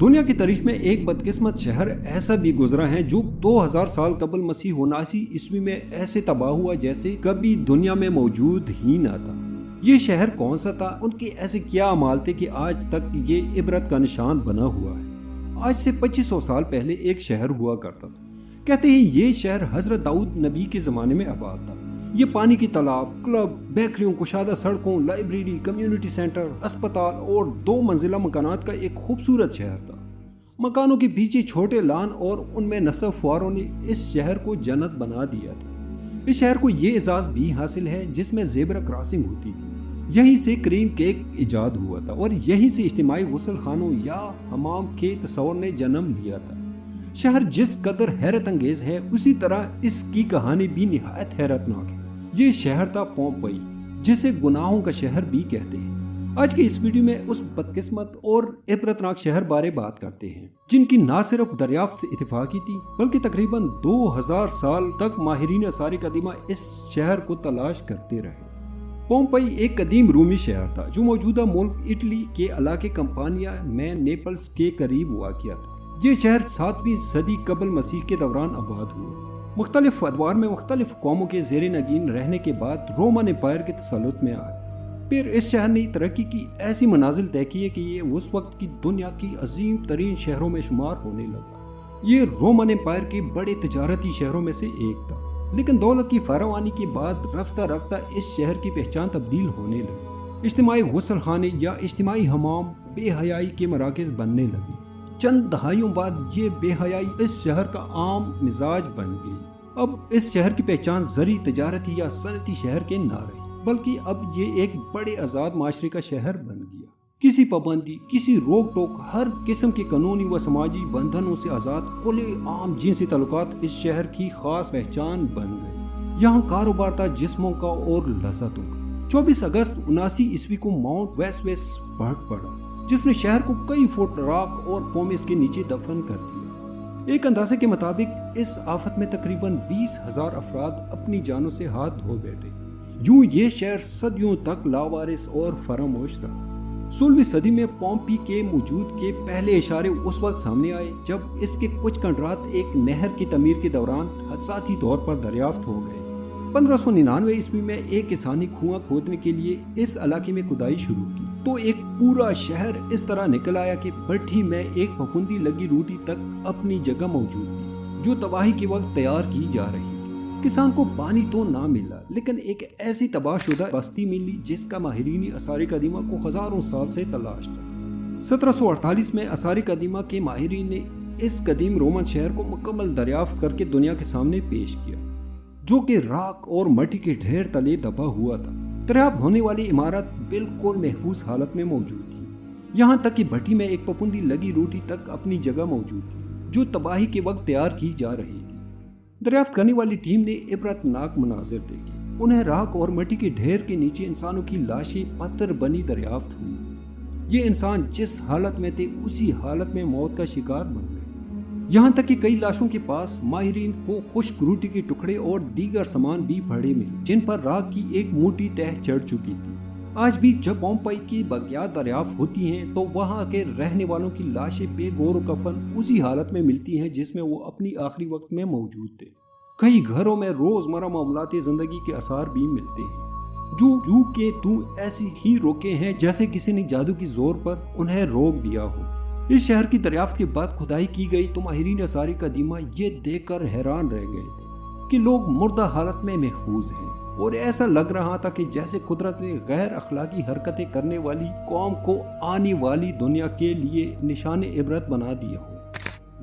دنیا کی تاریخ میں ایک بدقسمت شہر ایسا بھی گزرا ہے جو 2000 سال قبل مسیح 79 میں ایسے تباہ ہوا جیسے کبھی دنیا میں موجود ہی نہ تھا۔ یہ شہر کون سا تھا؟ ان کے ایسے کیا اعمال تھے کہ آج تک یہ عبرت کا نشان بنا ہوا ہے؟ آج سے 2500 سال پہلے ایک شہر ہوا کرتا تھا۔ کہتے ہیں یہ شہر حضرت داؤد نبی کے زمانے میں آباد تھا۔ یہ پانی کی تالاب، کلب، بیکریوں، کشادہ سڑکوں، لائبریری، کمیونٹی سینٹر، اسپتال اور 2 منزلہ مکانات کا ایک خوبصورت شہر تھا۔ مکانوں کے پیچھے چھوٹے لان اور ان میں نصب فواروں نے اس شہر کو جنت بنا دیا تھا۔ اس شہر کو یہ اعزاز بھی حاصل ہے جس میں زیبرا کراسنگ ہوتی تھی۔ یہیں سے کریم کیک ایجاد ہوا تھا اور یہیں سے اجتماعی غسل خانوں یا حمام کے تصور نے جنم لیا تھا۔ شہر جس قدر حیرت انگیز ہے اسی طرح اس کی کہانی بھی نہایت حیرت ناک ہے۔ یہ شہر تھا پومپئی، جسے گناہوں کا شہر بھی کہتے ہیں۔ آج کے اس ویڈیو میں اس بدقسمت اور عبرتناک شہر بارے بات کرتے ہیں جن کی نہ صرف دریافت اتفاقی تھی بلکہ تقریباً 2000 سال تک ماہرین آثار قدیمہ اس شہر کو تلاش کرتے رہے۔ پومپئی ایک قدیم رومی شہر تھا جو موجودہ ملک اٹلی کے علاقے کمپانیا میں نیپلز کے قریب واقع تھا۔ یہ شہر 7ویں صدی قبل مسیح کے دوران آباد ہوا۔ مختلف ادوار میں مختلف قوموں کے زیر نگین رہنے کے بعد رومن امپائر کے تسلط میں آئے۔ پھر اس شہر نے ترقی کی ایسی منازل طے کی کہ یہ اس وقت کی دنیا کی عظیم ترین شہروں میں شمار ہونے لگا۔ یہ رومن امپائر کے بڑے تجارتی شہروں میں سے ایک تھا، لیکن دولت کی فراوانی کے بعد رفتہ رفتہ اس شہر کی پہچان تبدیل ہونے لگی۔ اجتماعی غسل خانے یا اجتماعی حمام بے حیائی کے مراکز بننے لگے۔ چند دہائیوں بعد یہ بے حیائی اس شہر کا عام مزاج بن گئی۔ اب اس شہر کی پہچان زرعی، تجارتی یا صنعتی شہر کے نہ رہی، بلکہ اب یہ ایک بڑے آزاد معاشرے کا شہر بن گیا۔ کسی پابندی، کسی روک ٹوک، ہر قسم کے قانونی و سماجی بندھنوں سے آزاد کھلے عام جنسی تعلقات اس شہر کی خاص پہچان بن گئے۔ یہاں کاروبار تھا جسموں کا اور لذتوں کا۔ 24 اگست 79 کو ماؤنٹ ویسویس بھڑک پڑا جس نے شہر کو کئی فٹ راک اور پومس کے نیچے دفن کر دیا۔ ایک اندازے کے مطابق اس آفت میں تقریباً 20,000 افراد اپنی جانوں سے ہاتھ دھو بیٹھے۔ یوں یہ شہر صدیوں تک لاوارث اور فراموش رہا۔ 16ویں صدی میں پومپئی کے موجود کے پہلے اشارے اس وقت سامنے آئے جب اس کے کچھ کنڈرات ایک نہر کی تعمیر کے دوران حادثاتی طور پر دریافت ہو گئے۔ 1599 میں ایک کسان نے کنواں کھودنے کے لیے اس علاقے میں کھدائی شروع کی تو ایک پورا شہر اس طرح نکل آیا کہ بھٹی میں ایک پھپھوندی لگی روٹی تک اپنی جگہ موجود تھی جو تباہی کے وقت تیار کی جا رہی تھی۔ کسان کو پانی تو نہ ملا لیکن ایک ایسی تباہ شدہ بستی ملی جس کا ماہرین آثار قدیمہ کو ہزاروں سال سے تلاش تھا۔ 1748 میں آثار قدیمہ کے ماہرین نے اس قدیم رومن شہر کو مکمل دریافت کر کے دنیا کے سامنے پیش کیا، جو کہ راک اور مٹی کے ڈھیر تلے دبا ہوا تھا۔ دریافت ہونے والی عمارت بالکل محفوظ حالت میں موجود تھی، یہاں تک کہ بھٹی میں ایک پھپھوندی لگی روٹی تک اپنی جگہ موجود تھی جو تباہی کے وقت تیار کی جا رہی تھی۔ دریافت کرنے والی ٹیم نے عبرت ناک مناظر دیکھے۔ انہیں راک اور مٹی کے ڈھیر کے نیچے انسانوں کی لاشیں پتھر بنی دریافت ہوئی۔ یہ انسان جس حالت میں تھے اسی حالت میں موت کا شکار بن گئے، یہاں تک کہ کئی لاشوں کے پاس ماہرین کو خشک روٹی کے ٹکڑے اور دیگر سامان بھی پڑے ملے جن پر راک کی ایک موٹی تہ چڑھ چکی تھی۔ آج بھی جب پومپئی کی باقیات دریافت ہوتی ہیں تو وہاں کے رہنے والوں کی لاشیں بے گور و کفن اسی حالت میں ملتی ہیں جس میں وہ اپنی آخری وقت میں موجود تھے۔ کئی گھروں میں روزمرہ معاملات زندگی کے آثار بھی ملتے ہیں جو کہ ایسی ہی روکے ہیں جیسے کسی نے جادو کی زور پر انہیں روک دیا ہو۔ اس شہر کی دریافت کے بعد کھدائی کی گئی تو ماہرین آثار قدیمہ یہ دیکھ کر حیران رہ گئے تھے کہ لوگ مردہ حالت میں محفوظ ہیں، اور ایسا لگ رہا تھا کہ جیسے قدرت نے غیر اخلاقی حرکتیں کرنے والی قوم کو آنے والی دنیا کے لیے نشان عبرت بنا دیا ہو۔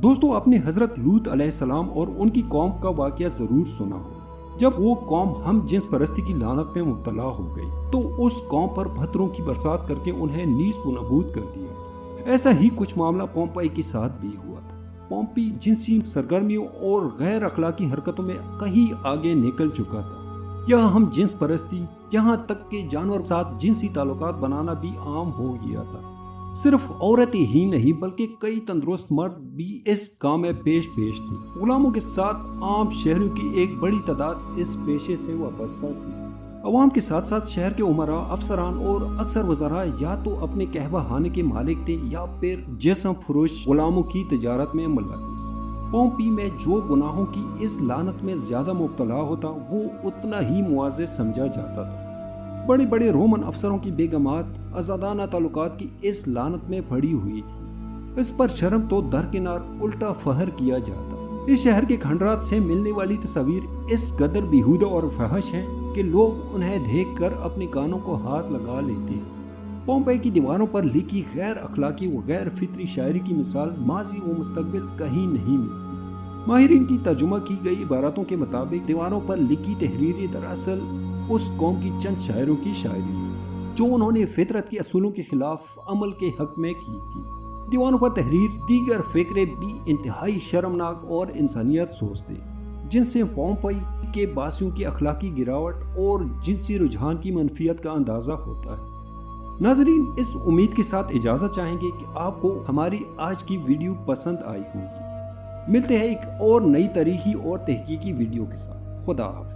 دوستو، آپ نے حضرت لوط علیہ السلام اور ان کی قوم کا واقعہ ضرور سنا ہو۔ جب وہ قوم ہم جنس پرستی کی لعنت میں مبتلا ہو گئی تو اس قوم پر پتھروں کی برسات کر کے انہیں نیست و نابود کر دیا۔ ایسا ہی کچھ معاملہ پومپئی کے ساتھ بھی ہوا تھا۔ پومپئی جنسی سرگرمیوں اور غیر اخلاقی حرکتوں میں کہیں آگے نکل چکا تھا۔ یہاں ہم جنس پرستی، یہاں تک کہ جانور کے ساتھ جنسی تعلقات بنانا بھی عام ہو گیا تھا۔ صرف عورتیں ہی نہیں بلکہ کئی تندرست مرد بھی اس کام میں پیش تھے۔ غلاموں کے ساتھ عام شہریوں کی ایک بڑی تعداد اس پیشے سے وابستہ تھی۔ عوام کے ساتھ ساتھ شہر کے عمرا، افسران اور اکثر وزراء یا تو اپنے قہوہ خانے کے مالک تھے یا پھر جسم فروش غلاموں کی تجارت میں ملوث۔ پومپئی میں جو گناہوں کی اس لعنت میں زیادہ مبتلا ہوتا وہ اتنا ہی معزز سمجھا جاتا تھا۔ بڑے بڑے رومن افسروں کی بیگمات آزادانہ تعلقات کی اس لعنت میں پڑی ہوئی تھی۔ اس پر شرم تو درکنار الٹا فخر کیا جاتا۔ اس شہر کے کھنڈرات سے ملنے والی تصاویر اس قدر بیہودہ اور فحش ہیں کہ لوگ انہیں دیکھ کر اپنے کانوں کو ہاتھ لگا لیتے ہیں۔ پومپئی کی دیواروں پر لکھی غیر اخلاقی و غیر فطری شاعری کی مثال ماضی و مستقبل کہیں نہیں ملتی۔ ماہرین کی ترجمہ کی گئی عبارتوں کے مطابق دیواروں پر لکھی تحریریں دراصل اس قوم کی چند شاعروں کی شاعری ہے جو انہوں نے فطرت کے اصولوں کے خلاف عمل کے حق میں کی تھی۔ دیواروں پر تحریر دیگر فقرے بھی انتہائی شرمناک اور انسانیت سوز تھے، جن سے پومپئی کے باسیوں کی اخلاقی گراوٹ اور جنسی رجحان کی منفیت کا اندازہ ہوتا ہے۔ ناظرین، اس امید کے ساتھ اجازت چاہیں گے کہ آپ کو ہماری آج کی ویڈیو پسند آئی ہوگی۔ ملتے ہیں ایک اور نئی تاریخی اور تحقیقی ویڈیو کے ساتھ۔ خدا حافظ۔